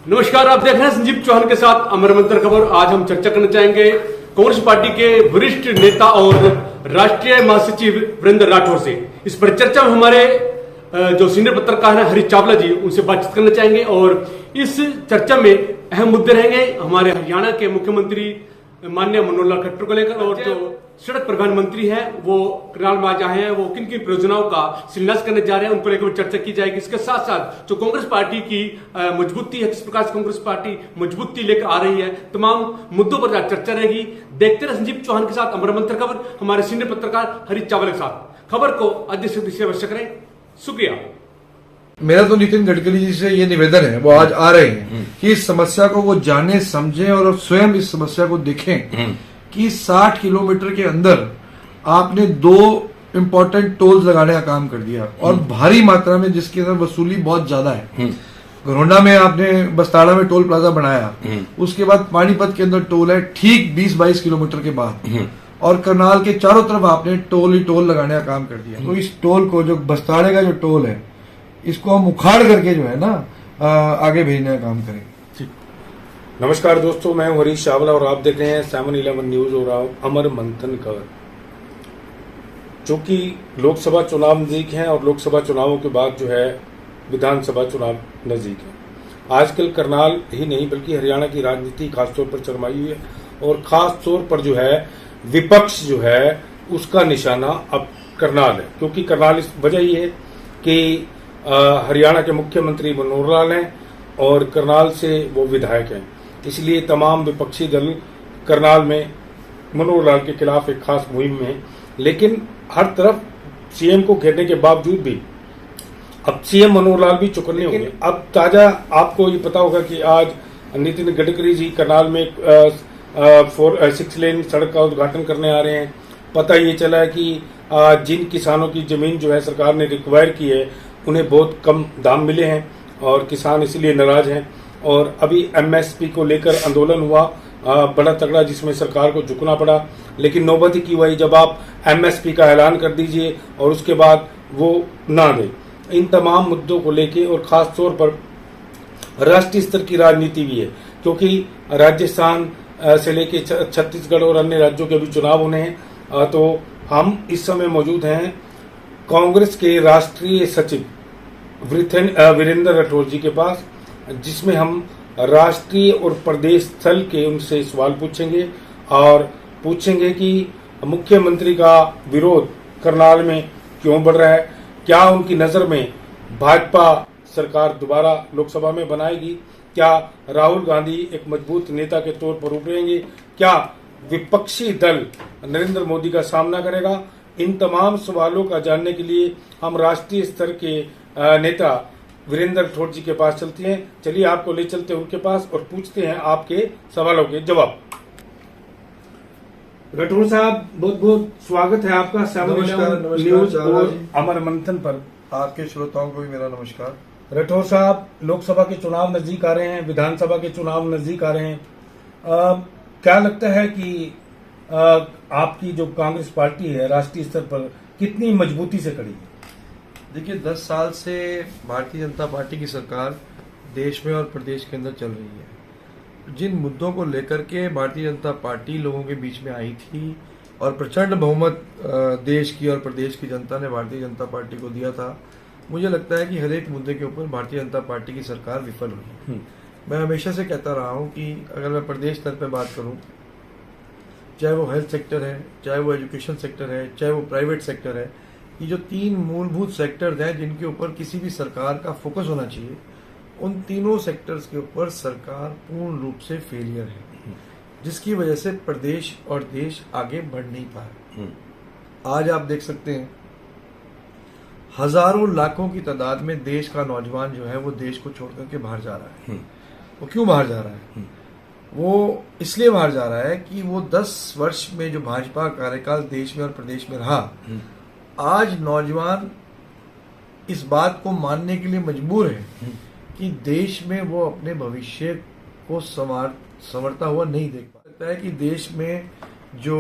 नमस्कार, आप देख रहे हैं संजीव चौहान के साथ अमर मंथन खबर। आज हम चर्चा करना चाहेंगे कांग्रेस पार्टी के वरिष्ठ नेता और राष्ट्रीय महासचिव वीरेंद्र राठौर से। इस पर चर्चा में हमारे जो सीनियर पत्रकार हैं हरीश चावला जी, उनसे बातचीत करना चाहेंगे और इस चर्चा में अहम मुद्दे रहेंगे हमारे हरियाणा के मुख्यमंत्री माननीय मनोहर लाल खट्टर को लेकर, और जो सड़क परिवहन मंत्री हैं वो करनाल में आज आए हैं, वो किन किन परियोजनाओं का शिलान्यास करने जा रहे हैं उनको लेकर चर्चा की जाएगी। इसके साथ साथ जो कांग्रेस पार्टी की मजबूती है, किस प्रकार से कांग्रेस पार्टी मजबूती लेकर आ रही है, तमाम मुद्दों पर चर्चा रहेगी। देखते रहे संजीव चौहान के साथ अमर मंथन खबर, हमारे सीनियर पत्रकार हरीश चावला के साथ। खबर को अधिक से अधिक अवश्य करें। शुक्रिया। मेरा तो नितिन गडकरी जी से ये निवेदन है, वो आज आ रहे हैं कि इस समस्या को वो जाने समझें और स्वयं इस समस्या को देखें कि 60 किलोमीटर के अंदर आपने 2 इम्पोर्टेंट टोल्स लगाने का काम कर दिया और भारी मात्रा में, जिसके अंदर वसूली बहुत ज्यादा है। घरोंडा में आपने बस्ताड़ा में टोल प्लाजा बनाया, उसके बाद पानीपत के अंदर टोल है ठीक 20-22 किलोमीटर के बाद, और करनाल के चारों तरफ आपने टोल ही टोल लगाने का काम कर दिया। तो इस टोल को, जो बस्ताड़े का जो टोल है, इसको हम उखाड़ करके जो है ना आगे भेजने का काम करें। नमस्कार दोस्तों, मैं हूं हरीश चावला और आप देख रहे हैं 7-11 न्यूज और अमर मंथन खबर। चूंकि लोकसभा चुनाव नजदीक हैं और लोकसभा चुनावों के बाद जो है विधानसभा चुनाव नजदीक है। आजकल करनाल ही नहीं बल्कि हरियाणा की राजनीति खासतौर पर चरमाई हुई है और खास तौर पर जो है विपक्ष जो है उसका निशाना अब करनाल है, क्योंकि करनाल इस वजह ही है कि हरियाणा के मुख्यमंत्री मनोहर लाल हैं और करनाल से वो विधायक हैं, इसलिए तमाम विपक्षी दल करनाल में मनोहर लाल के खिलाफ एक खास मुहिम में है। लेकिन हर तरफ सीएम को घेरने के बावजूद भी अब सीएम मनोहर लाल भी चौकन्ने होंगे। अब ताजा आपको ये पता होगा कि आज नितिन गडकरी जी करनाल में 6 लेन सड़क का उद्घाटन करने आ रहे हैं। पता ये चला है कि जिन किसानों की जमीन जो है सरकार ने रिक्वायर की है उन्हें बहुत कम दाम मिले हैं और किसान इसलिए नाराज हैं। और अभी एमएसपी को लेकर आंदोलन हुआ बड़ा तगड़ा, जिसमें सरकार को झुकना पड़ा। लेकिन नौबत की हुई जब आप एमएसपी का ऐलान कर दीजिए और उसके बाद वो ना दें। इन तमाम मुद्दों को लेके और खास तौर पर राष्ट्रीय स्तर की राजनीति भी है, क्योंकि राजस्थान से लेके छत्तीसगढ़ और अन्य राज्यों के भी चुनाव होने हैं। तो हम इस समय मौजूद हैं कांग्रेस के राष्ट्रीय सचिव वीरेंद्र राठौर जी के पास, जिसमें हम राष्ट्रीय और प्रदेश स्तर के उनसे सवाल पूछेंगे और पूछेंगे कि मुख्यमंत्री का विरोध करनाल में क्यों बढ़ रहा है, क्या उनकी नजर में भाजपा सरकार दोबारा लोकसभा में बनाएगी, क्या राहुल गांधी एक मजबूत नेता के तौर पर उभरेंगे, क्या विपक्षी दल नरेंद्र मोदी का सामना करेगा। इन तमाम सवालों का जानने के लिए हम राष्ट्रीय स्तर के नेता वीरेंद्र राठौर जी के पास चलते हैं। चलिए आपको ले चलते हैं उनके पास और पूछते हैं आपके सवालों के जवाब। राठौर साहब, बहुत बहुत स्वागत है आपका 7-11 न्यूज और अमर मंथन पर। आपके श्रोताओं को भी मेरा नमस्कार। राठौर साहब, लोकसभा के चुनाव नजदीक आ रहे हैं, विधानसभा के चुनाव नजदीक आ रहे हैं। क्या लगता है कि आपकी जो कांग्रेस पार्टी है राष्ट्रीय स्तर पर कितनी मजबूती से खड़ी है? देखिए, 10 साल से भारतीय जनता पार्टी की सरकार देश में और प्रदेश के अंदर चल रही है। जिन मुद्दों को लेकर के भारतीय जनता पार्टी लोगों के बीच में आई थी और प्रचंड बहुमत देश की और प्रदेश की जनता ने भारतीय जनता पार्टी को दिया था, मुझे लगता है कि हर एक मुद्दे के ऊपर भारतीय जनता पार्टी की सरकार विफल हुई। मैं हमेशा से कहता रहा हूं कि अगर मैं प्रदेश स्तर पर बात करूं, चाहे वो हेल्थ सेक्टर है, चाहे वो एजुकेशन सेक्टर है, चाहे वो प्राइवेट सेक्टर है, ये जो 3 मूलभूत सेक्टर्स हैं जिनके ऊपर किसी भी सरकार का फोकस होना चाहिए, उन तीनों सेक्टर्स के ऊपर सरकार पूर्ण रूप से फेलियर है, जिसकी वजह से प्रदेश और देश आगे बढ़ नहीं पा रहे। आज आप देख सकते हैं हजारों लाखों की तादाद में देश का नौजवान जो है वो देश को छोड़कर के बाहर जा रहा है। वो क्यों बाहर जा रहा है? वो इसलिए बाहर जा रहा है कि वो 10 वर्ष में जो भाजपा कार्यकाल देश में और प्रदेश में रहा, आज नौजवान इस बात को मानने के लिए मजबूर है कि देश में वो अपने भविष्य को संवरता हुआ नहीं देख पा सकता है। कि देश में जो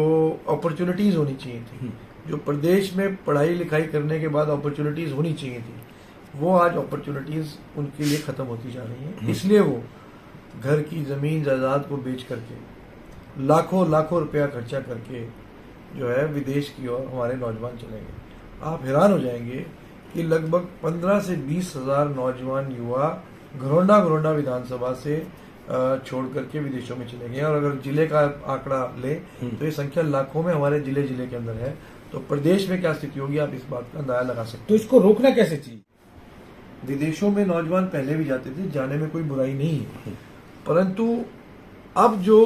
अपॉर्चुनिटीज होनी चाहिए थी, जो प्रदेश में पढ़ाई लिखाई करने के बाद अपॉर्चुनिटीज होनी चाहिए थी, वो आज अपॉर्चुनिटीज उनके लिए खत्म होती जा रही हैं। इसलिए वो घर की जमीन जायदाद को बेच करके लाखों लाखों रुपया खर्चा करके जो है विदेश की ओर हमारे नौजवान चले गए। आप हैरान हो जाएंगे कि लगभग 15 से 20 हजार नौजवान युवा घरोंडा विधानसभा से छोड़ करके विदेशों में चले गए। और अगर जिले का आंकड़ा ले तो ये संख्या लाखों में हमारे जिले के अंदर है। तो प्रदेश में क्या स्थिति होगी आप इस बात का अंदाजा लगा सकते तो इसको रोकना कैसे चाहिए? हैं। विदेशों में नौजवान पहले भी जाते थे, जाने में कोई बुराई नहीं है, परंतु अब जो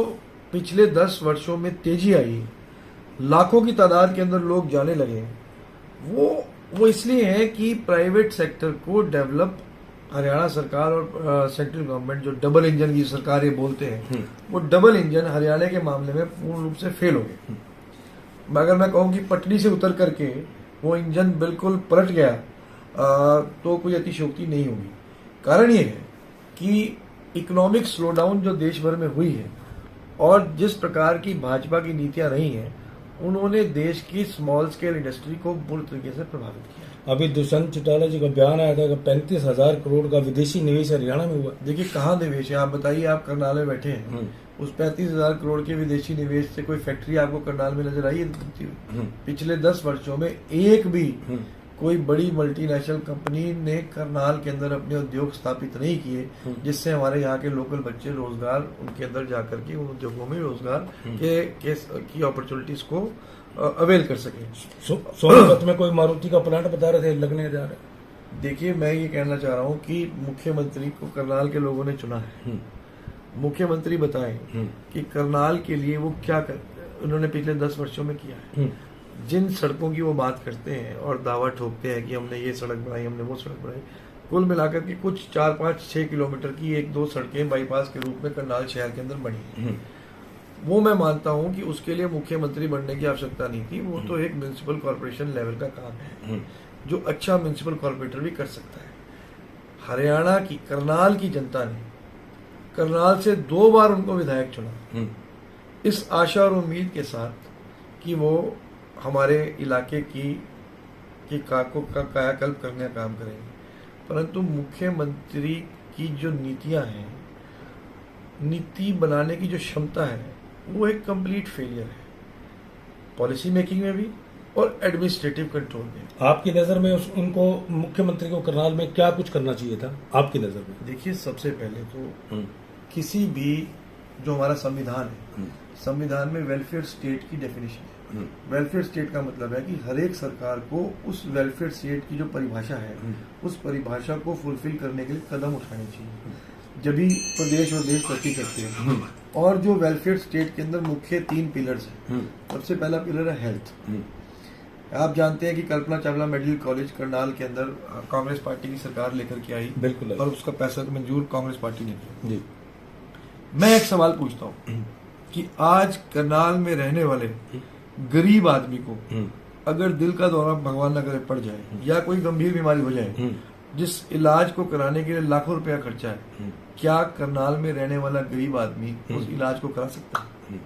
पिछले 10 वर्षों में तेजी आई, लाखों की तादाद के अंदर लोग जाने लगे, वो इसलिए है कि प्राइवेट सेक्टर को डेवलप हरियाणा सरकार और सेंट्रल गवर्नमेंट जो डबल इंजन की सरकार ये बोलते हैं, वो डबल इंजन हरियाणा के मामले में पूर्ण रूप से फेल हो गए। अगर मैं कहूं कि पटरी से उतर करके वो इंजन बिल्कुल पलट गया तो कोई अतिशयोक्ति नहीं होगी। कारण ये है कि इकोनॉमिक स्लोडाउन जो देश भर में हुई है और जिस प्रकार की भाजपा की नीतियां रही हैं, उन्होंने देश की स्मॉल स्केल इंडस्ट्री को बुरी तरीके से प्रभावित किया। अभी दुष्यंत चौटाला जी का बयान आया था कि 35,000 करोड़ का विदेशी निवेश हरियाणा में हुआ। देखिए कहाँ निवेश है, आप बताइए। आप करनाल में बैठे हैं, उस 35,000 करोड़ के विदेशी निवेश से कोई फैक्ट्री आपको करनाल में नजर आई है? पिछले 10 वर्षों में एक भी कोई बड़ी मल्टीनेशनल कंपनी ने करनाल के अंदर अपने उद्योग स्थापित नहीं किए जिससे हमारे यहाँ के लोकल बच्चे रोजगार उनके अंदर जाकर के उन उद्योगों में रोजगार की अपॉर्चुनिटीज को अवेल कर सके। सोनीपत में कोई मारुति का प्लांट बता रहे थे लगने जा रहा है। देखिए मैं ये कहना चाह रहा हूँ कि मुख्यमंत्री को करनाल के लोगों ने चुना है। मुख्यमंत्री बताएं कि करनाल के लिए वो क्या उन्होंने पिछले 10 वर्षों में किया है। जिन सड़कों की वो बात करते हैं और दावा ठोकते हैं कि हमने ये सड़क बनाई, हमने वो सड़क बनाई, कुल मिलाकर के कुछ 4, 5, 6 किलोमीटर की 1-2 सड़कें बाईपास के रूप में करनाल शहर के अंदर बनी हैं। वो मैं मानता हूं कि उसके लिए मुख्यमंत्री बनने की आवश्यकता नहीं थी। वो तो एक म्युनिसिपल कॉर्पोरेशन लेवल का काम है जो अच्छा म्युनिसिपल कॉर्पोरेटर भी कर सकता है। हरियाणा की करनाल की जनता ने करनाल से 2 बार उनको विधायक चुना, इस आशा और उम्मीद के साथ कि वो हमारे इलाके की कायाकल्प करने का काम करेंगे। परंतु मुख्यमंत्री की जो नीतियां हैं, नीति बनाने की जो क्षमता है, वो एक कंप्लीट फेलियर है, पॉलिसी मेकिंग में भी और एडमिनिस्ट्रेटिव कंट्रोल में। आपकी नजर में उनको मुख्यमंत्री को करनाल में क्या कुछ करना चाहिए था आपकी नजर में? देखिए सबसे पहले तो किसी भी जो हमारा संविधान है, संविधान में वेलफेयर स्टेट की डेफिनेशन है। वेलफेयर स्टेट का मतलब है कि हर एक सरकार को उस वेलफेयर स्टेट की जो परिभाषा है, उस परिभाषा को फुलफिल करने के लिए कदम उठाने चाहिए, जब भी प्रदेश और देश तरक्की करते हैं। और जो वेलफेयर स्टेट के अंदर मुख्य 3 पिलर्स हैं। सबसे पहला पिलर है हेल्थ। आप जानते हैं कि कल्पना चावला मेडिकल कॉलेज करनाल के अंदर कांग्रेस पार्टी की सरकार लेकर के आई, बिल्कुल, और उसका पैसा तो मंजूर कांग्रेस पार्टी ने किया जी। मैं एक सवाल पूछता हूँ कि आज करनाल में रहने वाले गरीब आदमी को अगर दिल का दौरा भगवान न करे पड़ जाए या कोई गंभीर बीमारी हो जाए, जिस इलाज को कराने के लिए लाखों रुपया खर्चा है, क्या करनाल में रहने वाला गरीब आदमी उस इलाज को करा सकता है?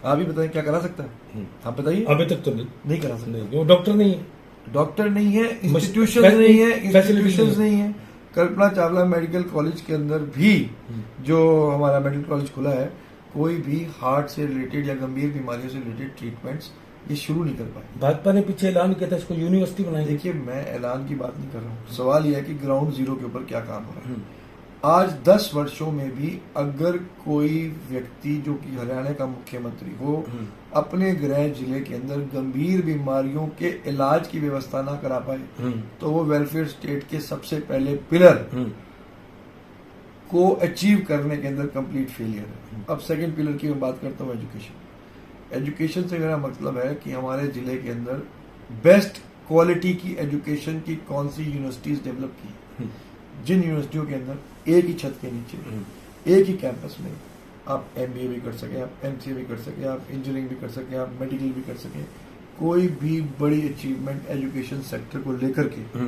आप ही बताएं, क्या करा सकता है? आप बताइए। अभी तक तो नहीं करा सकता। वो डॉक्टर नहीं है, डॉक्टर नहीं है, इंस्टीट्यूशन नहीं है, इंस्टीट्यूशन नहीं है। कल्पना चावला मेडिकल कॉलेज के अंदर भी जो हमारा मेडिकल कॉलेज खुला है, कोई भी हार्ट से रिलेटेड या गंभीर बीमारियों से रिलेटेड ट्रीटमेंट्स ये शुरू नहीं कर पाए। भाजपा ने पीछे ऐलान किया था इसको यूनिवर्सिटी बनाएंगे। देखिए मैं ऐलान की बात नहीं कर रहा हूँ, सवाल यह है कि ग्राउंड जीरो के ऊपर क्या काम हो रहा है। आज 10 वर्षों में भी अगर कोई व्यक्ति जो कि हरियाणा का मुख्यमंत्री हो, अपने गृह जिले के अंदर गंभीर बीमारियों के इलाज की व्यवस्था ना करा पाए, तो वो वेलफेयर स्टेट के सबसे पहले पिलर को अचीव करने के अंदर कंप्लीट फेलियर है। अब सेकंड पिलर की मैं बात करता हूँ, एजुकेशन। एजुकेशन से मेरा मतलब है कि हमारे जिले के अंदर बेस्ट क्वालिटी की एजुकेशन की कौन सी यूनिवर्सिटीज डेवलप की, जिन यूनिवर्सिटियों के अंदर एक ही छत के नीचे, एक ही कैंपस में आप MBA भी कर सकें, आप MCA भी कर सकें, आप इंजीनियरिंग भी कर सकें, आप मेडिकल भी कर सकें, कोई भी बड़ी अचीवमेंट एजुकेशन सेक्टर को लेकर के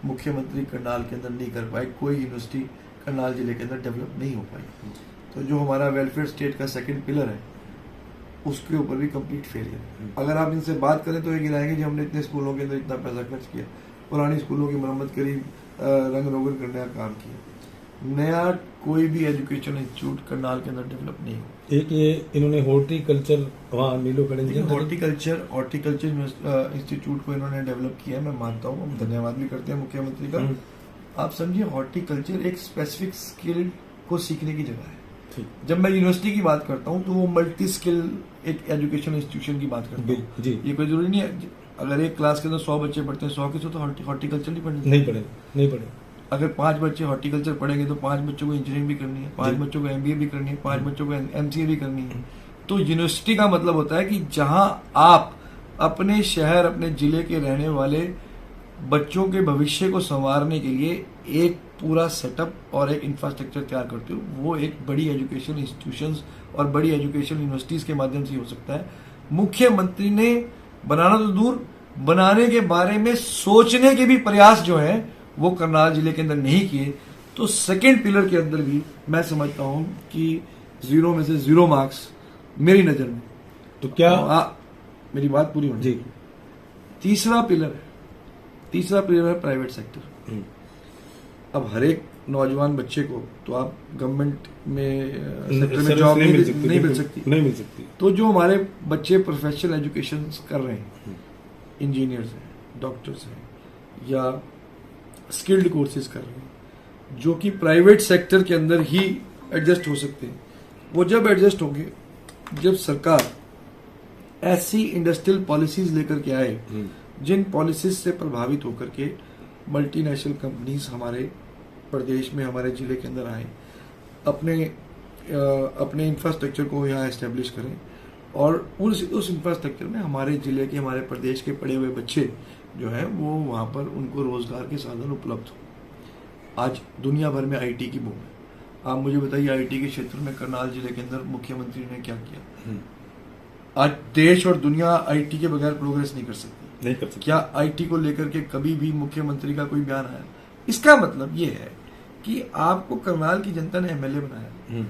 मुख्यमंत्री करनाल के अंदर नहीं कर पाए। कोई यूनिवर्सिटी करनाल जिले के अंदर डेवलप नहीं हो पाई। तो जो हमारा वेलफेयर स्टेट का सेकंड पिलर है, उसके ऊपर भी कंप्लीट फेलियर। अगर आप इनसे बात करें तो ये गिनाएंगे कि हमने इतने स्कूलों के अंदर इतना पैसा खर्च किया, पुरानी स्कूलों की मरम्मत करी, रंग रोगन करने का काम किया। नया कोई भी एजुकेशन इंस्टीट्यूट करनाल के अंदर डेवलप नहीं हुआ। एक ये इन्होंने हॉर्टिकल्चर वहाँ नीलो करेंगे हॉर्टिकल्चर इंस्टीट्यूट को इन्होंने डेवलप किया है, मैं मानता हूँ, हम धन्यवाद भी करते हैं मुख्यमंत्री का। आप समझिए हॉर्टिकल्चर एक स्पेसिफिक स्किल को सीखने की जगह है। जब मैं यूनिवर्सिटी की बात करता हूँ तो वो मल्टी स्किल एक एजुकेशन इंस्टीट्यूशन की बात करता हूँ। ये कोई जरूरी नहीं है अगर एक क्लास के अंदर 100 बच्चे पढ़ते हैं 100 के 100 तो हॉर्टिकल्चर नहीं पढ़े। अगर 5 बच्चे हॉर्टिकल्चर पढ़ेंगे तो 5 बच्चों को इंजीनियरिंग भी करनी है, 5 बच्चों को MBA भी करनी है, 5 बच्चों को MCA भी करनी है। तो यूनिवर्सिटी का मतलब होता है कि जहां आप अपने शहर अपने जिले के रहने वाले बच्चों के भविष्य को संवारने के लिए एक पूरा सेटअप और एक इंफ्रास्ट्रक्चर तैयार करते हो, वो एक बड़ी एजुकेशन इंस्टीट्यूशंस और बड़ी एजुकेशन यूनिवर्सिटीज के माध्यम से हो सकता है। मुख्यमंत्री ने बनाना तो दूर, बनाने के बारे में सोचने के भी प्रयास जो है वो करनाल जिले के अंदर नहीं किए। तो सेकेंड पिलर के अंदर भी मैं समझता हूं कि 0 में से 0 मार्क्स मेरी नजर में। तो क्या मेरी बात पूरी होनी चाहिए। तीसरा पिलर है प्राइवेट सेक्टर। अब हर एक नौजवान बच्चे को तो आप गवर्नमेंट में सेक्टर में जॉब नहीं मिल सकती। तो जो हमारे बच्चे प्रोफेशनल एजुकेशन कर रहे हैं, इंजीनियर्स हैं, डॉक्टर्स हैं या स्किल्ड कोर्सेज कर रहे हैं जो कि प्राइवेट सेक्टर के अंदर ही एडजस्ट हो सकते हैं, वो जब एडजस्ट होंगे जब सरकार ऐसी इंडस्ट्रियल पॉलिसीज लेकर के आए जिन पॉलिसीज से प्रभावित होकर के मल्टीनेशनल कंपनीज हमारे प्रदेश में हमारे जिले के अंदर आए, अपने इंफ्रास्ट्रक्चर को यहाँ एस्टेब्लिश करें और उस इंफ्रास्ट्रक्चर में हमारे जिले के हमारे प्रदेश के पढ़े हुए बच्चे जो हैं वो वहाँ पर उनको रोजगार के साधन उपलब्ध हो। आज दुनिया भर में IT की बूम है। आप मुझे बताइए IT के क्षेत्र में करनाल जिले के अंदर मुख्यमंत्री ने क्या किया? आज देश और दुनिया IT के बगैर प्रोग्रेस नहीं कर सकती। क्या IT को लेकर के कभी भी मुख्यमंत्री का कोई बयान आया? इसका मतलब ये है कि आपको करनाल की जनता ने MLA बनाया,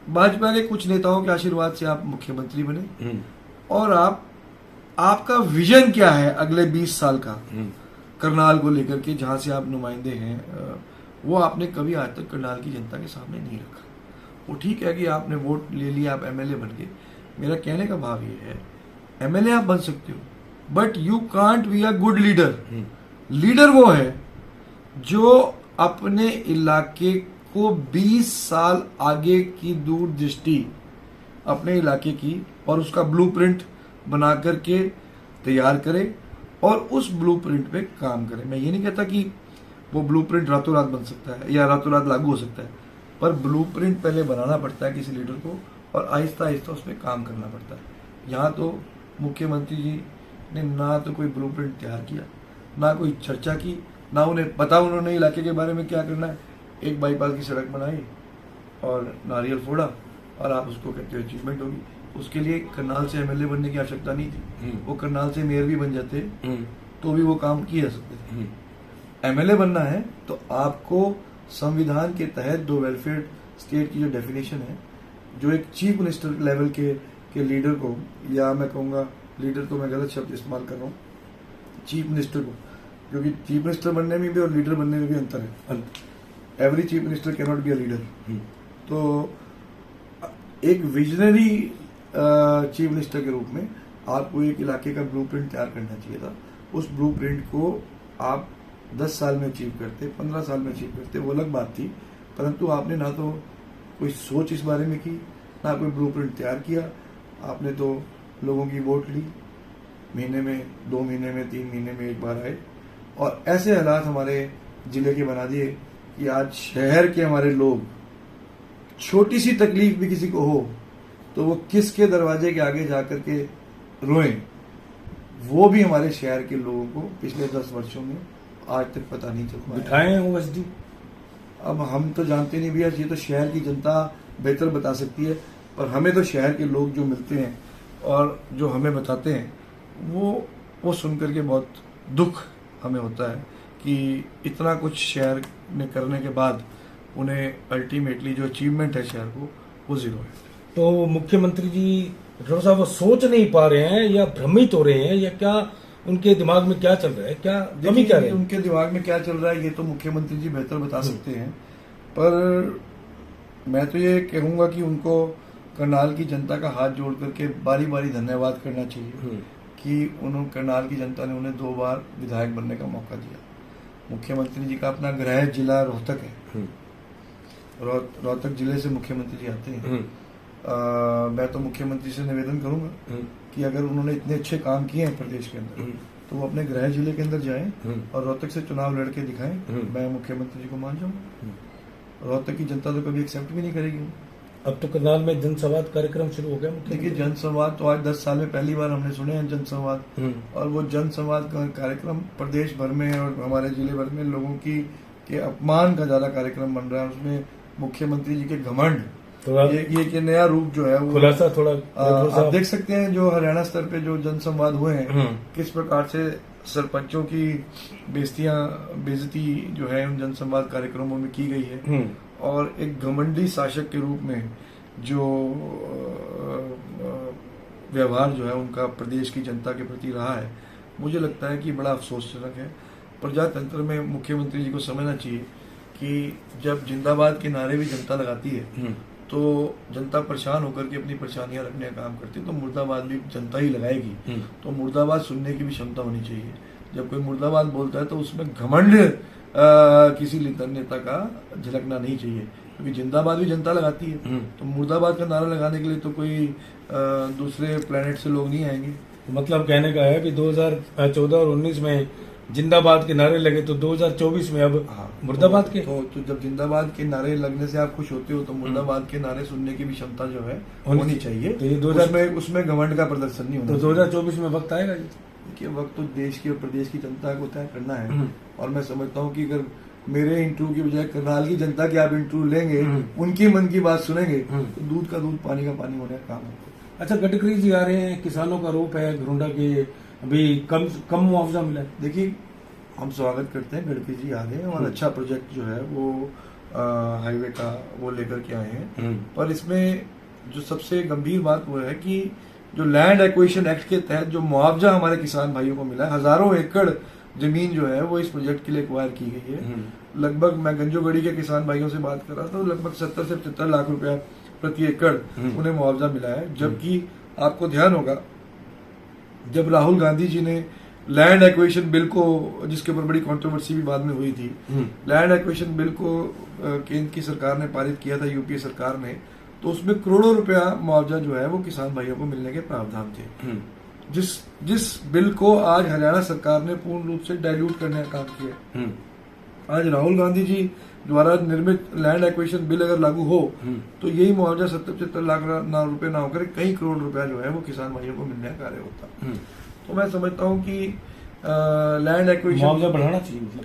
भाजपा के कुछ नेताओं के आशीर्वाद से आप मुख्यमंत्री बने और आपका विजन क्या है अगले 20 साल का करनाल को लेकर के, जहां से आप नुमाइंदे हैं, वो आपने कभी आज तक करनाल की जनता के सामने नहीं रखा। वो ठीक है कि आपने वोट ले लिया, आप MLA बन गए। मेरा कहने का भाव ये है, MLA आप बन सकते हो but you can't be a good leader. Leader वो है जो अपने इलाके को 20 साल आगे की दूरदृष्टि अपने इलाके की और उसका ब्लूप्रिंट बना करके तैयार करे और उस ब्लूप्रिंट पे काम करे। मैं ये नहीं कहता कि वो ब्लूप्रिंट रातों रात बन सकता है या रातों रात लागू हो सकता है, पर ब्लूप्रिंट पहले बनाना पड़ता है किसी लीडर को और आहिस्ता आहिस्ता उस पर काम करना पड़ता है। यहाँ तो मुख्यमंत्री जी ने ना तो कोई ब्लूप्रिंट तैयार किया, ना कोई चर्चा की, ना उन्हें पता उन्होंने इलाके के बारे में क्या करना है। एक बाईपास की सड़क बनाई और नारियल फोड़ा और आप उसको कहते हो अचीवमेंट होगी। उसके लिए करनाल से MLA बनने की आवश्यकता नहीं थी, वो करनाल से मेयर भी बन जाते तो भी वो काम किए जा सकते थे। MLA बनना है तो आपको संविधान के तहत 2 वेलफेयर स्टेट की जो डेफिनेशन है, जो एक चीफ मिनिस्टर लेवल के लीडर को, या मैं कहूँगा लीडर तो मैं गलत शब्द इस्तेमाल कर रहा हूँ, चीफ मिनिस्टर को, क्योंकि चीफ मिनिस्टर बनने में भी और लीडर बनने में भी अंतर है। Every chief minister can not be a leader. तो एक विजनरी चीफ मिनिस्टर के रूप में आपको एक इलाके का ब्लूप्रिंट तैयार करना चाहिए था। उस ब्लूप्रिंट को आप 10 साल में अचीव करते, 15 साल में अचीव करते, वो अलग बात थी, परंतु आपने ना तो कोई सोच इस बारे में की, ना कोई ब्लूप्रिंट तैयार किया। आपने तो लोगों की वोट ली, महीने में 2 महीने में 3 महीने में एक बार आए और ऐसे हालात हमारे जिले के बना दिए कि आज शहर के हमारे लोग छोटी सी तकलीफ भी किसी को हो तो वो किसके दरवाजे के आगे जाकर के रोएं, वो भी हमारे शहर के लोगों को पिछले 10 वर्षों में आज तक पता नहीं चल पाया। बिठाए हैं OSD। अब हम तो जानते नहीं भैया, ये तो शहर की जनता बेहतर बता सकती है, पर हमें तो शहर के लोग जो मिलते हैं और जो हमें बताते हैं वो सुन करके बहुत दुख हमें होता है कि इतना कुछ शहर ने करने के बाद उन्हें अल्टीमेटली जो अचीवमेंट है शहर को वो 0 है। तो मुख्यमंत्री जी थोड़ा सा वो सोच नहीं पा रहे हैं या भ्रमित हो रहे हैं या क्या उनके दिमाग में क्या चल रहा है, क्या कमी क्या है? उनके दिमाग में क्या चल रहा है ये तो मुख्यमंत्री जी बेहतर बता सकते हैं, पर मैं तो ये कहूंगा कि उनको करनाल की जनता का हाथ जोड़ करके बारी बारी धन्यवाद करना चाहिए कि उन्होंने करनाल की जनता ने उन्हें 2 बार विधायक बनने का मौका दिया। मुख्यमंत्री जी का अपना गृह जिला रोहतक है, रोहतक जिले से मुख्यमंत्री जी आते हैं। मैं तो मुख्यमंत्री से निवेदन करूंगा कि अगर उन्होंने इतने अच्छे काम किए हैं प्रदेश के अंदर तो वो अपने गृह जिले के अंदर जाएं और रोहतक से चुनाव लड़के दिखाएं। मैं मुख्यमंत्री जी को मान जाऊंगा। रोहतक की जनता तो कभी एक्सेप्ट भी नहीं करेगी। अब तो करनाल में जनसंवाद कार्यक्रम शुरू हो गया। देखिए, जनसंवाद तो आज 10 साल में पहली बार हमने सुने हैं जनसंवाद, और वो जनसंवाद का कार्यक्रम प्रदेश भर में और हमारे जिले भर में लोगों की के अपमान का ज्यादा कार्यक्रम बन रहा है। उसमें मुख्यमंत्री जी के घमंड, ये नया रूप जो है वो खुलासा थोड़ा आप देख सकते हैं। जो हरियाणा स्तर पे जो जनसंवाद हुए हैं, किस प्रकार से सरपंचों की बेइज्जती जो है उन जनसंवाद कार्यक्रमों में की गई है, और एक घमंडी शासक के रूप में जो व्यवहार जो है उनका प्रदेश की जनता के प्रति रहा है, मुझे लगता है कि बड़ा अफसोसजनक है। प्रजातंत्र में मुख्यमंत्री जी को समझना चाहिए कि जब जिंदाबाद के नारे भी जनता लगाती है तो जनता परेशान होकर के अपनी परेशानियां रखने का काम करती है, तो मुर्दाबाद भी जनता ही लगाएगी। तो मुर्दाबाद सुनने की भी क्षमता होनी चाहिए। जब कोई मुर्दाबाद बोलता है तो उसमें घमंड किसी नेता का झलकना नहीं चाहिए, क्योंकि जिंदाबाद भी जनता लगाती है। तो मुर्दाबाद का नारा लगाने के लिए तो कोई दूसरे प्लेनेट से लोग नहीं आएंगे। मतलब कहने का है कि 2014 और 19 में जिंदाबाद के नारे लगे, तो 2024 में अब मुर्दाबाद के तो जब जिंदाबाद के नारे लगने से आप खुश होते हो तो मुर्दाबाद के नारे सुनने की भी क्षमता जो है होनी चाहिए। तो उसमें घमंड का प्रदर्शन नहीं होना। तो 2024 में वक्त आएगा जी? देखिए, वक्त तो देश की और प्रदेश की जनता को तय करना है, और मैं समझता हूँ कि अगर मेरे इंटरव्यू की बजाय करनाल की जनता की आप इंटरव्यू लेंगे, उनकी मन की बात सुनेंगे, तो दूध का दूध पानी का पानी होने का काम है। अच्छा, गडकरी जी आ रहे हैं, किसानों का रोप है घरोंडा के, अभी कम मुआवजा मिला। देखिए, हम स्वागत करते हैं, गडकरी जी आ रहे हैं और अच्छा प्रोजेक्ट जो है वो हाईवे का वो लेकर के आए हैं। पर इसमें जो सबसे गंभीर बात वो है कि जो लैंड एक्विजिशन एक्ट के तहत जो मुआवजा हमारे किसान भाइयों को मिला है, हजारों एकड़ जमीन जो है वो इस प्रोजेक्ट के लिए एक्वायर की गई है। लगभग मैं गंजोगढ़ी के किसान भाइयों से बात कर रहा था, लगभग 70 से 75 लाख रुपया प्रति एकड़ उन्हें मुआवजा मिला है। जबकि आपको ध्यान होगा, जब राहुल गांधी जी ने लैंड एक्विजिशन बिल को, जिसके ऊपर बड़ी कंट्रोवर्सी भी बाद में हुई थी, लैंड एक्विजिशन बिल को केंद्र की सरकार ने पारित किया था, यूपीए सरकार ने, तो उसमें करोड़ों रुपया मुआवजा जो है वो किसान भाइयों को मिलने के प्रावधान थे। जिस बिल को आज हरियाणा सरकार ने पूर्ण रूप से डाइल्यूट करने का काम किया। आज राहुल गांधी जी द्वारा निर्मित लैंड एक्विजिशन बिल अगर लागू हो तो यही मुआवजा 70-75 लाख रुपए ना होकर कई करोड़ रुपया जो है वो किसान भाइयों को मिलने का कार्य होता। तो मैं समझता हूँ कि लैंड एक्विजिशन मुआवजा बढ़ाना चाहिए, मतलब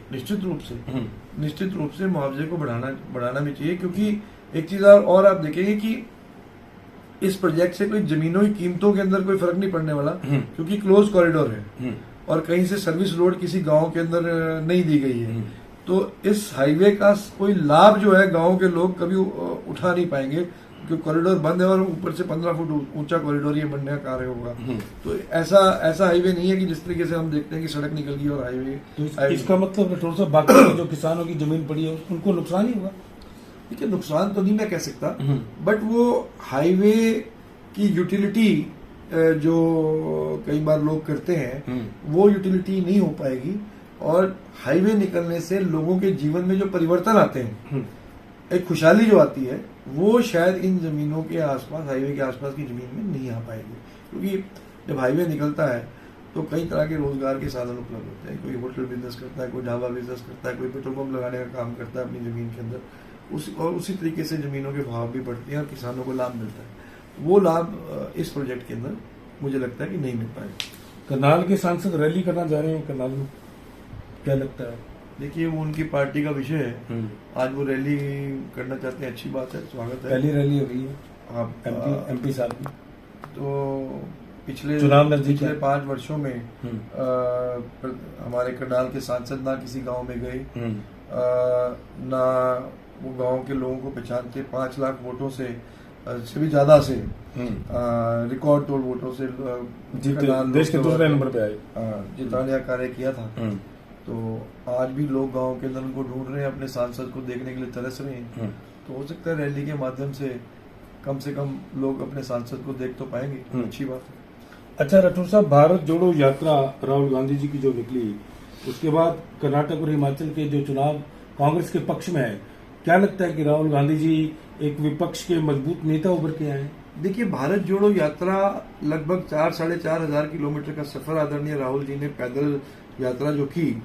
निश्चित रूप से मुआवजे को बढ़ाना भी चाहिए। क्योंकि एक चीज और आप देखेंगे कि इस प्रोजेक्ट से कोई जमीनों की कीमतों के अंदर कोई फर्क नहीं पड़ने वाला, क्योंकि क्लोज कॉरिडोर है और कहीं से सर्विस रोड किसी गांव के अंदर नहीं दी गई है। तो इस हाईवे का कोई लाभ जो है गांव के लोग कभी उठा नहीं पाएंगे, क्योंकि कॉरिडोर बंद है और ऊपर से 15 फुट ऊंचा कॉरिडोर ये बनने का कार्य होगा। तो ऐसा हाईवे नहीं है कि जिस तरीके से हम देखते हैं कि सड़क निकल गई और हाईवे। तो इसका मतलब थोड़ा सा बाकी जो किसानों की जमीन पड़ी है उनको नुकसान ही होगा। देखिए, नुकसान तो नहीं मैं कह सकता, बट वो हाईवे की यूटिलिटी जो कई बार लोग करते हैं वो यूटिलिटी नहीं हो पाएगी, और हाईवे निकलने से लोगों के जीवन में जो परिवर्तन आते हैं, एक खुशहाली जो आती है, वो शायद इन जमीनों के आसपास, हाईवे के आसपास की जमीन में नहीं आ पाएगी। क्योंकि जब हाईवे निकलता है तो कई तरह के रोजगार के साधन उपलब्ध होते हैं। कोई होटल बिजनेस करता है, कोई ढाबा बिजनेस करता है, कोई पेट्रोल पंप लगाने का काम करता है अपनी जमीन के अंदर, उसी तरीके से जमीनों के भाव भी बढ़ते हैं और किसानों को लाभ मिलता है। वो लाभ इस प्रोजेक्ट के अंदर मुझे लगता है कि नहीं मिल पाएगा। करनाल के सांसद रैली करना जा रहे हैं करनाल में, क्या लगता है? देखिए, वो उनकी पार्टी का विषय है। आज वो रैली करना चाहते हैं, अच्छी बात है, स्वागत है। पहली रैली हो रही है आप एमपी साहब की। तो पिछले 5 वर्षों में हमारे करनाल के सांसद ना किसी गांव में गए, ना वो गांव के लोगों को पहचानते। 5 लाख वोटों से से भी ज्यादा से रिकॉर्ड तोड़ वोटों से देश के दूसरे नंबर पे आए, जिताने का कार्य किया था। तो आज भी लोग गांव के अंदर उनको ढूंढ रहे हैं, अपने सांसद को देखने के लिए तरस रहे हैं। तो हो सकता है रैली के माध्यम से कम लोग अपने सांसद को देख तो पाएंगे, अच्छी बात है। अच्छा राठौर साहब, भारत जोड़ो यात्रा राहुल गांधी जी की जो निकली, उसके बाद कर्नाटक और हिमाचल के जो चुनाव कांग्रेस के पक्ष में है, क्या लगता है कि राहुल गांधी जी एक विपक्ष के मजबूत नेता उभर के आए? देखिए, भारत जोड़ो यात्रा लगभग 4-4.5 हजार किलोमीटर का सफर आदरणीय राहुल जी ने पैदल यात्रा जो की,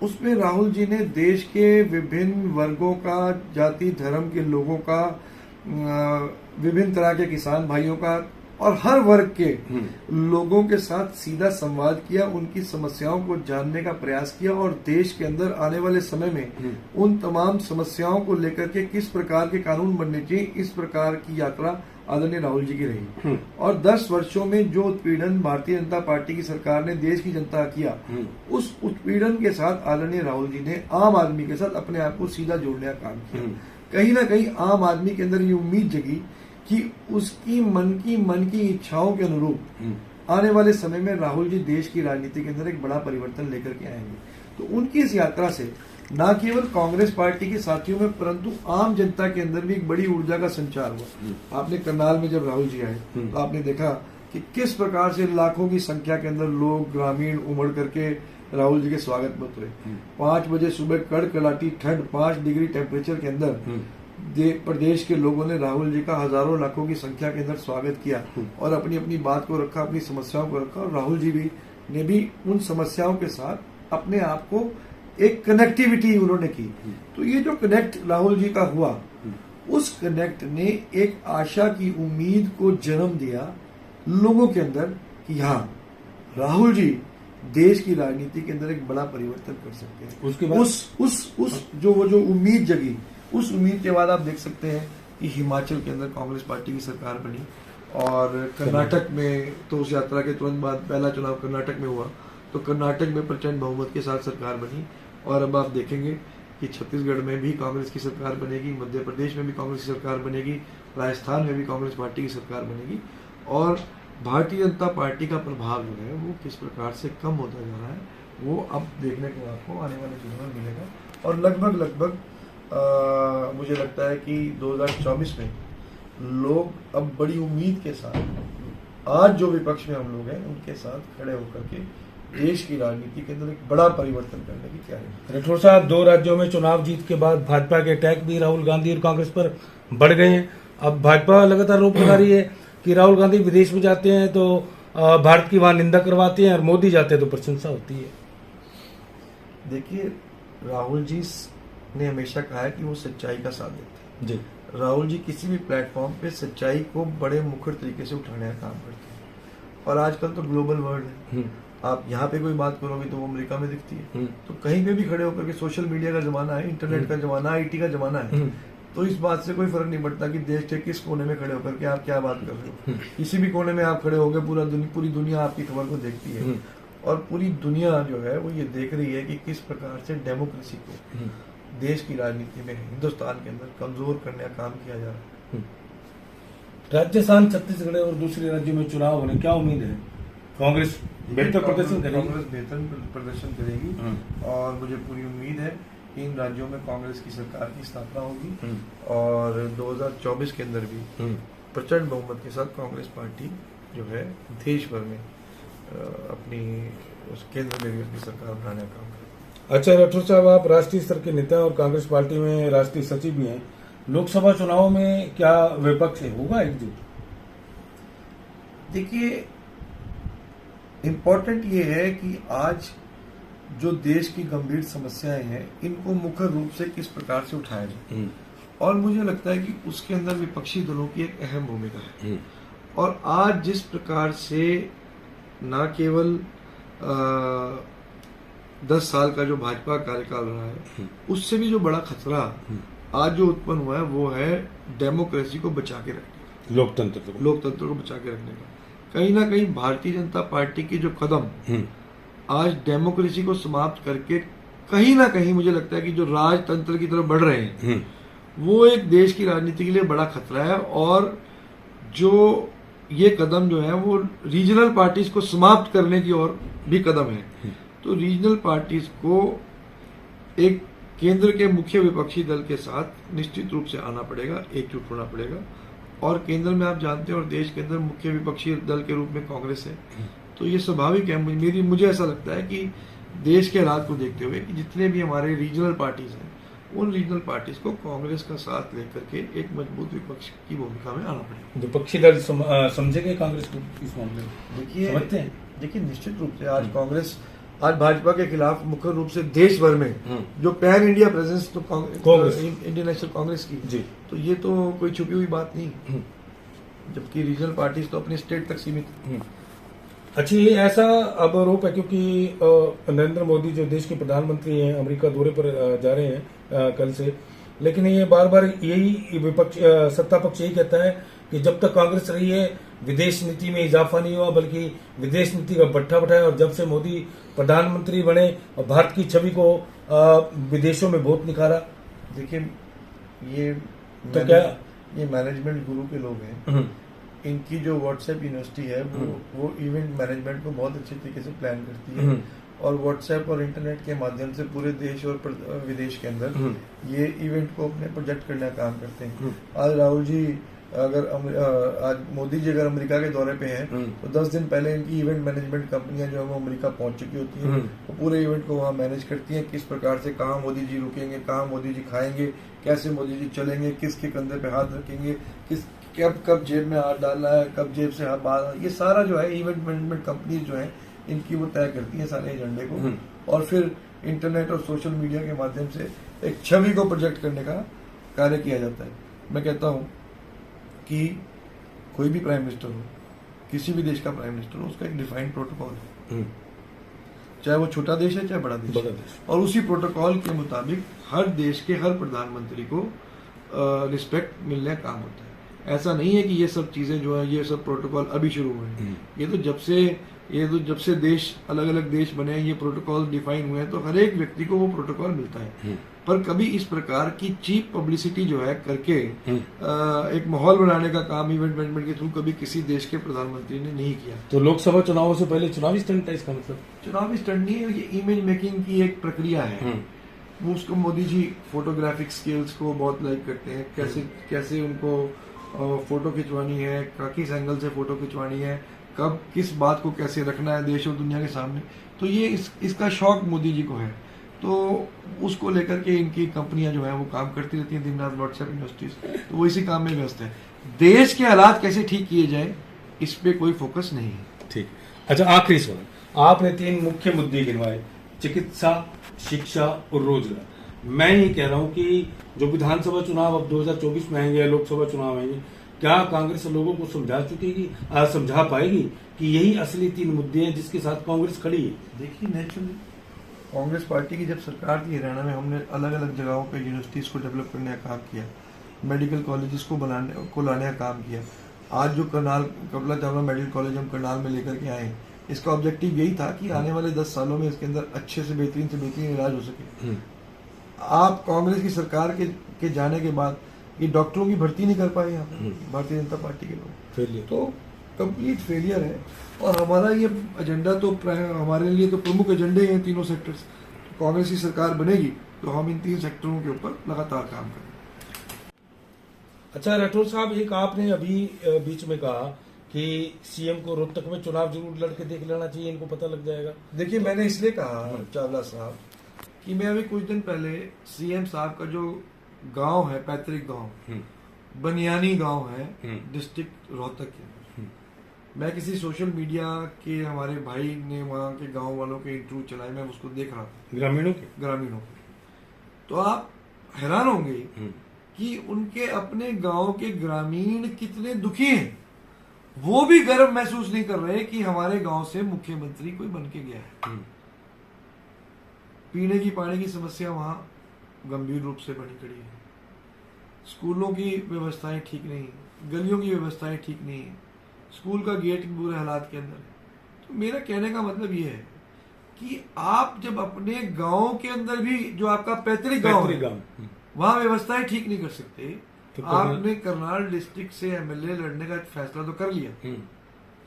उसमें राहुल जी ने देश के विभिन्न वर्गों का, जाति धर्म के लोगों का, विभिन्न तरह के किसान भाइयों का और हर वर्ग के लोगों के साथ सीधा संवाद किया, उनकी समस्याओं को जानने का प्रयास किया और देश के अंदर आने वाले समय में उन तमाम समस्याओं को लेकर के किस प्रकार के कानून बनने चाहिए, इस प्रकार की यात्रा आदरणीय राहुल जी की रही। और 10 वर्षों में जो उत्पीड़न भारतीय जनता पार्टी की सरकार ने देश की जनता किया, उस उत्पीड़न के साथ आदरणीय राहुल जी ने आम आदमी के साथ अपने आप को सीधा जोड़ने का काम किया। कहीं ना कहीं आम आदमी के अंदर ये उम्मीद जगी कि उसकी मन की इच्छाओं के अनुरूप आने वाले समय में राहुल जी देश की राजनीति के अंदर एक बड़ा परिवर्तन लेकर के आएंगे। तो उनकी इस यात्रा से न केवल कांग्रेस पार्टी के साथियों में परंतु आम जनता के अंदर भी एक बड़ी ऊर्जा का संचार हुआ। आपने करनाल में जब राहुल जी आए तो आपने देखा कि किस प्रकार से लाखों की संख्या के अंदर लोग ग्रामीण उमड़ करके राहुल जी के स्वागत में उतरे। 5 बजे सुबह कड़कड़ाटी ठंड, 5 डिग्री टेम्परेचर के अंदर प्रदेश के लोगों ने राहुल जी का हजारों लाखों की संख्या के अंदर स्वागत किया और अपनी अपनी बात को रखा, अपनी समस्याओं को रखा। और राहुल जी ने भी उन समस्याओं के साथ अपने आप को एक कनेक्टिविटी उन्होंने की। तो ये जो कनेक्ट राहुल जी का हुआ, उस कनेक्ट ने एक आशा की उम्मीद को जन्म दिया लोगों के अंदर कि हाँ, राहुल जी देश की राजनीति के अंदर एक बड़ा परिवर्तन कर सकते हैं। उसके बाद उस जो उम्मीद जगी, उस उम्मीद के बाद आप देख सकते हैं कि हिमाचल के अंदर कांग्रेस पार्टी की सरकार बनी और कर्नाटक में तो उस यात्रा के तुरंत बाद पहला चुनाव कर्नाटक में हुआ, तो कर्नाटक में प्रचंड बहुमत के साथ सरकार बनी। और अब आप देखेंगे कि छत्तीसगढ़ में भी कांग्रेस की सरकार बनेगी, मध्य प्रदेश में भी कांग्रेस की सरकार बनेगी, राजस्थान में भी कांग्रेस पार्टी की सरकार बनेगी। और भारतीय जनता पार्टी का प्रभाव जो है वो किस प्रकार से कम होता जा रहा है, वो अब देखने को आपको आने वाले चुनाव में मिलेगा। और लगभग मुझे लगता है कि 2024 में लोग अब बड़ी उम्मीद के साथ, आज जो विपक्ष में हम लोग हैं उनके साथ खड़े होकर के देश की राजनीति के अंदर एक बड़ा परिवर्तन करने की तैयारी। राठौर साहब, 2 राज्यों में चुनाव जीत के बाद भाजपा के अटैक भी राहुल गांधी और कांग्रेस पर बढ़ गए हैं। अब भाजपा लगातार आरोप लगा रही है कि राहुल गांधी विदेश में जाते हैं तो भारत की वहां निंदा करवाते हैं और मोदी जाते हैं तो प्रशंसा होती है। देखिए, राहुल जी ने हमेशा कहा है कि वो सच्चाई का साथ देते हैं जी। राहुल जी किसी भी प्लेटफॉर्म पे सच्चाई को बड़े मुखर तरीके से उठाने का काम करते हैं। और आजकल तो ग्लोबल वर्ल्ड है, आप यहाँ पे कोई बात करोगे तो वो अमेरिका में दिखती है, तो कहीं पे भी खड़े होकर के, सोशल मीडिया का जमाना है, इंटरनेट का जमाना, IT का जमाना है, तो इस बात से कोई फर्क नहीं पड़ता कि देश के किस कोने में खड़े होकर के आप क्या बात कर रहे हो। किसी भी कोने में आप खड़े होगे, पूरी दुनिया आपकी खबर को देखती है और पूरी दुनिया जो है वो ये देख रही है कि किस प्रकार से डेमोक्रेसी को देश की राजनीति में हिंदुस्तान के अंदर कमजोर करने का काम किया जा रहा है। राजस्थान, छत्तीसगढ़ और दूसरे राज्यों में चुनाव होने, क्या उम्मीद है? कांग्रेस बेहतर प्रदर्शन करेगी? कांग्रेस बेहतर प्रदर्शन करेगी और मुझे पूरी उम्मीद है कि इन राज्यों में कांग्रेस की सरकार की स्थापना होगी और 2024 के अंदर भी प्रचंड बहुमत के साथ कांग्रेस पार्टी जो है देश भर में अपनी उस केंद्र में भी अपनी सरकार बनाने का काम करेगी। अच्छा राठौर साहब, आप राष्ट्रीय स्तर के नेता और कांग्रेस पार्टी में राष्ट्रीय सचिव भी हैं। लोकसभा चुनाव में क्या विपक्ष होगा एकजुट? देखिए, इम्पोर्टेंट ये है कि आज जो देश की गंभीर समस्याएं हैं इनको मुख्य रूप से किस प्रकार से उठाया जाए, और मुझे लगता है कि उसके अंदर विपक्षी दलों की एक अहम भूमिका है। और आज जिस प्रकार से न केवल 10 साल का जो भाजपा कार्यकाल रहा है, उससे भी जो बड़ा खतरा आज जो उत्पन्न हुआ है वो है डेमोक्रेसी को बचा के रखने, लोकतंत्र को बचा के रखने का। कहीं ना कहीं भारतीय जनता पार्टी के जो कदम आज डेमोक्रेसी को समाप्त करके कहीं ना कहीं मुझे लगता है कि जो राजतंत्र की तरफ बढ़ रहे हैं, वो एक देश की राजनीति के लिए बड़ा खतरा है। और जो ये कदम जो है वो रीजनल पार्टीज को समाप्त करने की ओर भी कदम है। तो रीजनल पार्टीज को एक केंद्र के मुख्य विपक्षी दल के साथ निश्चित रूप से आना पड़ेगा, एकजुट होना पड़ेगा। और केंद्र में आप जानते हैं और देश के अंदर मुख्य विपक्षी दल के रूप में कांग्रेस है। तो ये स्वाभाविक है। मुझे ऐसा लगता है कि देश के हालात को देखते हुए कि जितने भी हमारे रीजनल पार्टीज हैं उन रीजनल पार्टीज को कांग्रेस का साथ लेकर के एक मजबूत विपक्ष की भूमिका में आना पड़ेगा। विपक्षी दल समझेंगे कांग्रेस को इस मामले में? देखिए समझते हैं। देखिए निश्चित रूप से आज कांग्रेस आज भाजपा के खिलाफ मुख्य रूप से देश भर में जो पैन इंडिया प्रेजेंस तो कांग्रेस इंडियन नेशनल कांग्रेस की जी, तो ये तो कोई छुपी हुई बात नहीं। जबकि रीजनल पार्टीज तो अपने स्टेट तक सीमित। अच्छा, ये ऐसा अब आरोप है क्योंकि नरेंद्र मोदी जो देश के प्रधानमंत्री हैं अमेरिका दौरे पर जा रहे हैं कल से, लेकिन ये बार बार यही विपक्ष सत्ता पक्ष यही कहता है कि जब तक कांग्रेस रही है विदेश नीति में इजाफा नहीं हुआ बल्कि विदेश नीति का भट्ठा बैठाया। और जब से मोदी प्रधानमंत्री बने और भारत की छवि को विदेशों में बहुत निखारा। देखिए ये तो क्या ये मैनेजमेंट गुरु के लोग हैं। इनकी जो व्हाट्सएप यूनिवर्सिटी है वो इवेंट मैनेजमेंट को बहुत अच्छे तरीके से प्लान करती है। और व्हाट्सएप और इंटरनेट के माध्यम से पूरे देश और विदेश के अंदर ये इवेंट को अपने प्रोजेक्ट करने का काम करते हैं। आज राहुल जी आज मोदी जी अगर अमेरिका के दौरे पे हैं तो 10 दिन पहले इनकी इवेंट मैनेजमेंट कंपनियां जो है वो अमेरिका पहुंच चुकी होती हैं। वो पूरे इवेंट को वहां मैनेज करती हैं, किस प्रकार से कहाँ मोदी जी रुकेंगे, कहाँ मोदी जी खाएंगे, कैसे मोदी जी चलेंगे, किसके कंधे पे हाथ रखेंगे, किस कब जेब में हाथ डालना है, कब जेब से हाथ बाहर, ये सारा जो है इवेंट मैनेजमेंट कंपनीज जो है इनकी वो तय करती है सारे एजेंडे को। और फिर इंटरनेट और सोशल मीडिया के माध्यम से एक छवि को प्रोजेक्ट करने का कार्य किया जाता है। मैं कहता हूँ कि कोई भी प्राइम मिनिस्टर हो, किसी भी देश का प्राइम मिनिस्टर हो, उसका एक डिफाइंड प्रोटोकॉल है, चाहे वो छोटा देश है चाहे बड़ा देश है। और उसी प्रोटोकॉल के मुताबिक हर देश के हर प्रधानमंत्री को रिस्पेक्ट मिलने का काम होता है। ऐसा नहीं है कि ये सब चीजें जो है ये सब प्रोटोकॉल अभी शुरू हुए हैं। ये तो जब से देश अलग अलग देश बने हैं ये प्रोटोकॉल डिफाइन हुए हैं, तो हर एक व्यक्ति को वो प्रोटोकॉल मिलता है। पर कभी इस प्रकार की चीप पब्लिसिटी जो है करके एक माहौल बनाने का काम इवेंट मैनेजमेंट के थ्रू कभी किसी देश के प्रधानमंत्री ने नहीं किया। तो लोकसभा चुनावों से पहले चुनावी स्टंट है इसका मतलब? चुनावी स्टंट नहीं है, ये इमेज मेकिंग की एक प्रक्रिया है। वो उसको मोदी जी फोटोग्राफिक स्किल्स को बहुत लाइक करते हैं, कैसे उनको फोटो खिंचवानी है, किस एंगल से फोटो खिंचवानी है, कब किस बात को कैसे रखना है देश और दुनिया के सामने। तो ये इसका शौक मोदी जी को है, तो उसको लेकर के इनकी कंपनियां जो है वो काम करती रहती हैं दिन रात, व्हाट्सएप यूनिवर्सिटीज, तो वो इसी काम में व्यस्त है। देश के हालात कैसे ठीक किए जाए इस पे कोई फोकस नहीं है। ठीक। अच्छा, आखिरी सवाल, आपने 3 मुख्य मुद्दे गिनवाए, चिकित्सा, शिक्षा और रोजगार। मैं ये कह रहा हूँ कि जो विधानसभा चुनाव अब 2024 में आएंगे, लोकसभा चुनाव आएंगे, क्या कांग्रेस लोगों को समझा पाएगी कि यही असली 3 मुद्दे हैं जिसके साथ कांग्रेस खड़ी है? देखिए नेचुरली कांग्रेस पार्टी की जब सरकार थी हरियाणा में, हमने अलग अलग जगहों पे यूनिवर्सिटीज को डेवलप करने का काम किया, मेडिकल कॉलेजेस को लाने का काम किया। आज जो कपिला चावला मेडिकल कॉलेज हम करनाल में लेकर के आए, इसका ऑब्जेक्टिव यही था कि आने वाले 10 सालों में इसके अंदर अच्छे से बेहतरीन इलाज हो सके। आप कांग्रेस की सरकार के जाने के बाद ये डॉक्टरों की भर्ती नहीं कर पाए यहाँ पे भारतीय जनता पार्टी के लोग, तो कंप्लीट फेलियर है। और हमारा ये एजेंडा तो हमारे लिए तो प्रमुख एजेंडे हैं तीनों सेक्टर्स। तो कांग्रेस की सरकार बनेगी तो हम इन 3 सेक्टरों के ऊपर लगातार काम करेंगे। अच्छा राठौर साहब, एक आपने अभी बीच में कहा कि सीएम को रोहतक में चुनाव जरूर लड़के देख लेना चाहिए, इनको पता लग जाएगा। देखिए मैंने इसलिए कहा चावला साहब कि मैं अभी कुछ दिन पहले सीएम साहब का जो गांव है, पैतृक गांव बनियानी गांव है, डिस्ट्रिक्ट रोहतक के, मैं किसी सोशल मीडिया के हमारे भाई ने वहां के गांव वालों के इंटरव्यू चलाए, मैं उसको देख रहा था, ग्रामीणों के। तो आप हैरान होंगे कि उनके अपने गांव के ग्रामीण कितने दुखी हैं। वो भी गर्व महसूस नहीं कर रहे कि हमारे गांव से मुख्यमंत्री कोई बन के गया है। पीने की पानी की समस्या वहां गंभीर रूप से बनी खड़ी है, स्कूलों की व्यवस्थाएं ठीक नहीं, गलियों की व्यवस्थाएं ठीक नहीं है, स्कूल का गेट बुरे हालात के अंदर है। तो मेरा कहने का मतलब ये है कि आप जब अपने गांव के अंदर भी जो आपका पैतृक गांव है वहां व्यवस्थाएं ठीक नहीं कर सकते। तो आपने करनाल डिस्ट्रिक्ट से एमएलए लड़ने का फैसला तो कर लिया,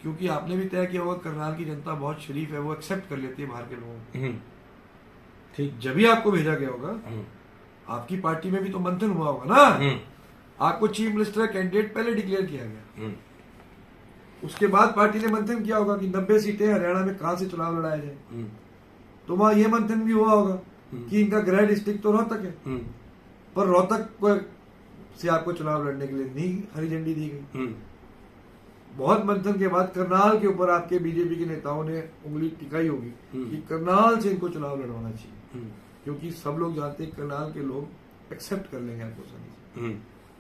क्योंकि आपने भी तय किया होगा करनाल की जनता बहुत शरीफ है, वो एक्सेप्ट कर लेती है बाहर के लोगों को। ठीक। जब भी आपको भेजा गया होगा, आपकी पार्टी में भी तो मंथन हुआ होगा ना। आपको चीफ मिनिस्टर कैंडिडेट पहले डिक्लेयर किया गया, उसके बाद पार्टी ने मंथन किया होगा कि 90 सीटें हरियाणा में कहां से चुनाव लड़ाया जाए। तो वहां यह मंथन भी हुआ होगा कि इनका गृह डिस्ट्रिक्ट तो रोहतक है, पर रोहतक से आपको चुनाव लड़ने के लिए नहीं हरी झंडी दी गई। बहुत मंथन के बाद करनाल के ऊपर आपके बीजेपी के नेताओं ने उंगली टिकाई होगी कि करनाल से इनको चुनाव लड़वाना चाहिए, क्योंकि सब लोग जानते हैं करनाल के लोग एक्सेप्ट कर लेंगे आपको आसानी से।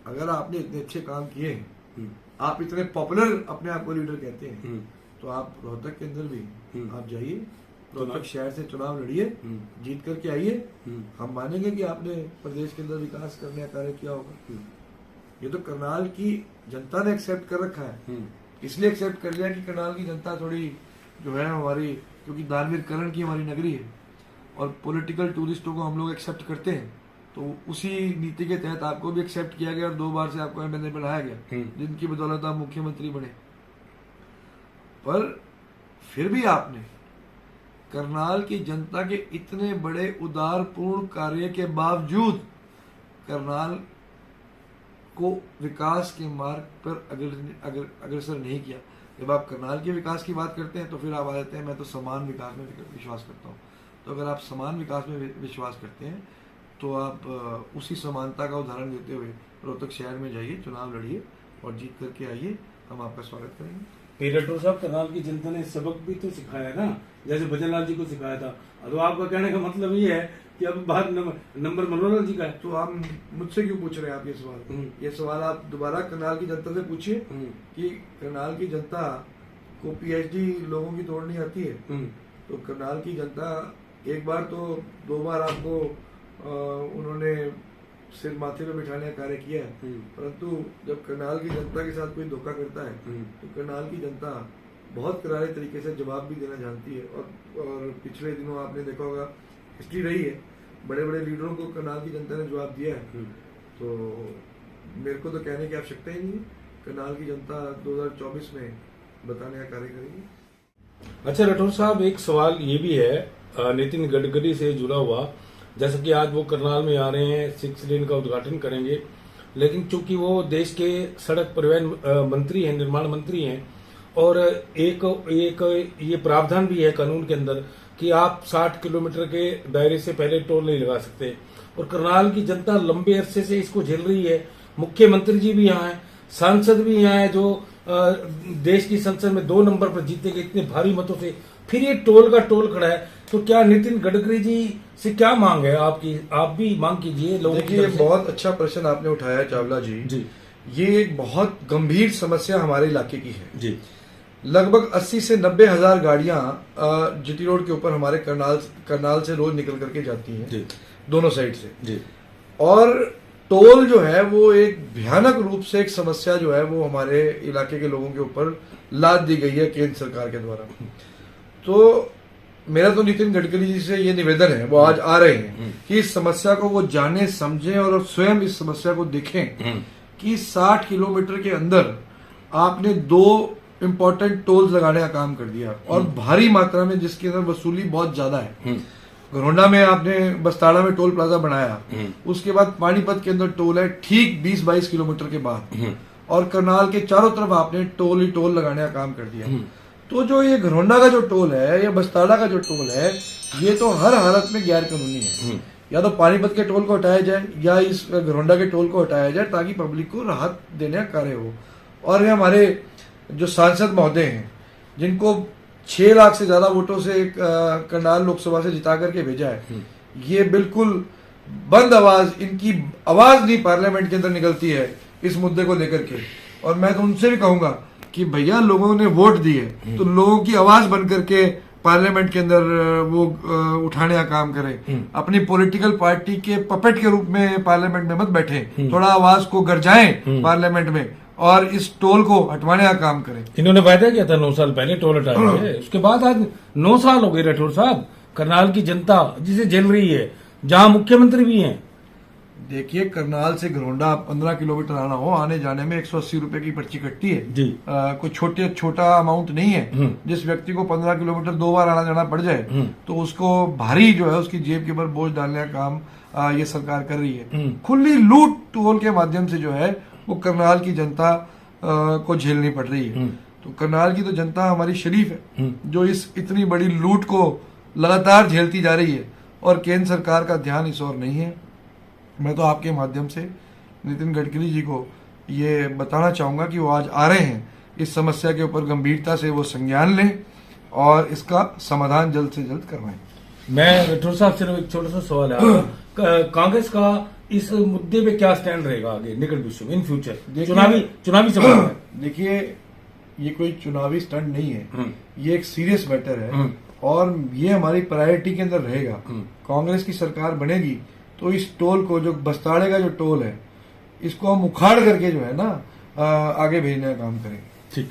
अगर आपने इतने अच्छे काम किए हैं, आप इतने पॉपुलर अपने आप को लीडर कहते हैं, तो आप रोहतक के अंदर भी आप जाइए, रोहतक शहर से चुनाव लड़िए, जीत करके आइए। हम मानेंगे कि आपने प्रदेश के अंदर विकास करने का कार्य किया होगा। ये तो करनाल की जनता ने एक्सेप्ट कर रखा है, इसलिए एक्सेप्ट कर लिया कि करनाल की जनता थोड़ी जो है हमारी, क्योंकि दानवीर करण की हमारी नगरी है और पॉलिटिकल टूरिस्टों को हम लोग एक्सेप्ट करते हैं, तो उसी नीति के तहत आपको भी एक्सेप्ट किया गया और 2 बार से आपको एमएलए बनाया गया, जिनकी बदौलत आप मुख्यमंत्री बने। पर फिर भी आपने करनाल की जनता के इतने बड़े उदारपूर्ण कार्य के बावजूद करनाल को विकास के मार्ग पर अग्रसर नहीं किया। जब आप करनाल के विकास की बात करते हैं तो फिर आप आ जाते हैं मैं तो समान विकास में विश्वास करता हूँ। तो अगर आप समान विकास में विश्वास करते हैं तो आप उसी समानता का उदाहरण देते हुए रोहतक शहर में जाइए, चुनाव लड़िए और जीत करके आइए, हम आपका स्वागत करेंगे। राठौर साहब, करनाल की जनता ने सबक भी तो सिखाया ना, जैसे भजनलाल जी को सिखाया था। तो आपका कहने का मतलब ये है कि अब बाहर नंबर मनोहर जी का है। तो आप मुझसे क्यों पूछ रहे हैं आप ये सवाल? ये सवाल आप दोबारा करनाल की जनता से पूछिए कि करनाल की जनता को पीएचडी लोगों की तोड़नी आती है। तो करनाल की जनता एक बार तो 2 बार आपको उन्होंने सिर माथे पे बिठाने का कार्य किया है, परंतु जब करनाल की जनता के साथ कोई धोखा करता है तो करनाल की जनता बहुत करारे तरीके से जवाब भी देना जानती है। और पिछले दिनों आपने देखा होगा, हिस्ट्री रही है, बड़े बड़े लीडरों को करनाल की जनता ने जवाब दिया है। तो मेरे को तो कहने की आवश्यकता ही नहीं है, करनाल की जनता 2024 में बताने का कार्य करेगी। अच्छा राठौर साहब, एक सवाल ये भी है नितिन गडकरी से जुड़ा हुआ, जैसे कि आज वो करनाल में आ रहे हैं, 6 लेन का उद्घाटन करेंगे, लेकिन चूंकि वो देश के सड़क परिवहन मंत्री हैं, निर्माण मंत्री हैं, और एक ये प्रावधान भी है कानून के अंदर कि आप 60 किलोमीटर के दायरे से पहले टोल नहीं लगा सकते। और करनाल की जनता लंबे अरसे से इसको झेल रही है। मुख्यमंत्री जी भी यहाँ हैं, सांसद भी यहाँ है, जो देश की संसद में 2 नंबर पर जीते गए इतने भारी मतों से, फिर ये टोल का टोल खड़ा है। तो क्या नितिन गडकरी जी से क्या मांग है आपकी? आप भी मांग कीजिए लोगों की। देखिए, बहुत अच्छा प्रश्न आपने उठाया चावला जी। ये एक बहुत गंभीर समस्या हमारे इलाके की है जी। लगभग 80 से 90 हजार गाड़ियां जीटी रोड के ऊपर हमारे करनाल से रोज निकल करके जाती हैं जी, दोनों साइड से जी। और टोल जो है वो एक भयानक रूप से एक समस्या जो है वो हमारे इलाके के लोगों के ऊपर लाद दी गई है केंद्र सरकार के द्वारा। तो मेरा तो नितिन गडकरी जी से ये निवेदन है, वो आज आ रहे हैं, कि इस समस्या को वो जाने समझें और स्वयं इस समस्या को देखें कि 60 किलोमीटर के अंदर आपने 2 इम्पोर्टेंट टोल्स लगाने का काम कर दिया और भारी मात्रा में, जिसके अंदर वसूली बहुत ज्यादा है। घरोंडा में आपने बस्ताड़ा में टोल प्लाजा बनाया, उसके बाद पानीपत के अंदर टोल है ठीक 20-22 किलोमीटर के बाद, और करनाल के चारों तरफ आपने टोल ही टोल लगाने का काम कर दिया। तो जो ये घरोंडा का जो टोल है या बस्ताड़ा का जो टोल है, ये तो हर हालत में गैर कानूनी है। या तो पानीपत के टोल को हटाया जाए या इस घरोंडा के टोल को हटाया जाए, ताकि पब्लिक को राहत देने का कार्य हो। और ये हमारे जो सांसद महोदय हैं, जिनको 6 लाख से ज्यादा वोटों से करनाल लोकसभा से जिता करके भेजा है, ये बिल्कुल बंद आवाज, इनकी आवाज नहीं पार्लियामेंट के अंदर निकलती है इस मुद्दे को लेकर के। और मैं तो उनसे भी कहूंगा कि भैया, लोगों ने वोट दिए तो लोगों की आवाज बन करके पार्लियामेंट के अंदर वो उठाने का काम करें। अपनी पॉलिटिकल पार्टी के पपेट के रूप में पार्लियामेंट में मत बैठे, थोड़ा आवाज को गरजाएं पार्लियामेंट में और इस टोल को हटवाने का काम करें। इन्होंने वायदा किया था 9 साल पहले टोल हटाएंगे, उसके बाद आज 9 साल हो गए राठौर साहब। करनाल की जनता जिसे झेल रही है, जहां मुख्यमंत्री भी हैं। देखिए, करनाल से घरोंडा 15 किलोमीटर आना हो, आने जाने में 180 रुपए की पर्ची कटती है जी। कोई छोटा अमाउंट नहीं है। जिस व्यक्ति को 15 किलोमीटर 2 बार आना जाना पड़ जाए तो उसको भारी जो है उसकी जेब के ऊपर बोझ डालने का काम ये सरकार कर रही है। खुली लूट टोल के माध्यम से जो है वो करनाल की जनता को झेलनी पड़ रही है। तो करनाल की तो जनता हमारी शरीफ है जो इस इतनी बड़ी लूट को लगातार झेलती जा रही है और केंद्र सरकार का ध्यान इस ओर नहीं है। मैं तो आपके माध्यम से नितिन गडकरी जी को ये बताना चाहूंगा कि वो आज आ रहे हैं, इस समस्या के ऊपर गंभीरता से वो संज्ञान लें और इसका समाधान जल्द से जल्द करवाएं। मैं राठौर साहब सिर्फ एक छोटा सा सवाल है, कांग्रेस का इस मुद्दे पे क्या स्टैंड रहेगा आगे निकट भविष्य में, इन फ्यूचर चुनावी सवाल है? देखिए, ये कोई चुनावी स्टंट नहीं है, ये एक सीरियस मैटर है और ये हमारी प्रायोरिटी के अंदर रहेगा। कांग्रेस की सरकार बनेगी तो इस टोल को, जो बस्ताड़े का जो टोल है, इसको हम उखाड़ करके जो है ना आगे भेजने का काम करेंगे। ठीक,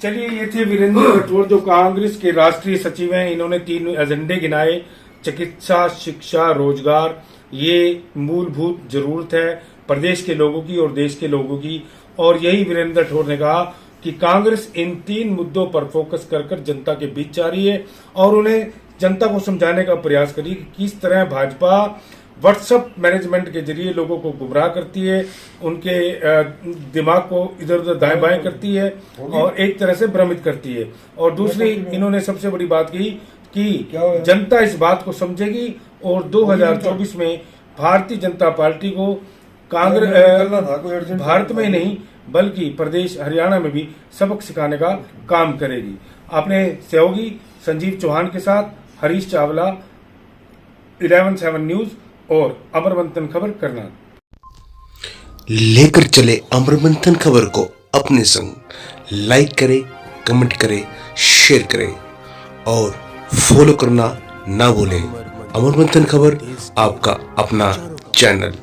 चलिए, ये थे वीरेंद्र राठौर जो कांग्रेस के राष्ट्रीय सचिव हैं। इन्होंने 3 एजेंडे गिनाए, चिकित्सा, शिक्षा, रोजगार। ये मूलभूत जरूरत है प्रदेश के लोगों की और देश के लोगों की, और यही वीरेंद्र राठौर ने कहा कि कांग्रेस इन 3 मुद्दों पर फोकस कर जनता के बीच जा रही है और उन्हें जनता को समझाने का प्रयास करिए कि किस तरह भाजपा व्हाट्सएप मैनेजमेंट के जरिए लोगों को गुमराह करती है, उनके दिमाग को इधर उधर दाएं बाएं करती है और एक तरह से भ्रमित करती है। और दूसरी, इन्होंने सबसे बड़ी बात कही कि जनता इस बात को समझेगी और 2024 में भारतीय जनता पार्टी को कांग्रेस भारत में नहीं बल्कि प्रदेश हरियाणा में भी सबक सिखाने का काम करेगी। आपने सहयोगी संजीव चौहान के साथ हरीश चावला, 11/7 न्यूज और अमरमंथन खबर करनाल। लेकर चले अमरमंथन खबर को अपने संग, लाइक करें, कमेंट करें, शेयर करें और फॉलो करना ना भूलें। अमरमंथन खबर आपका अपना चैनल।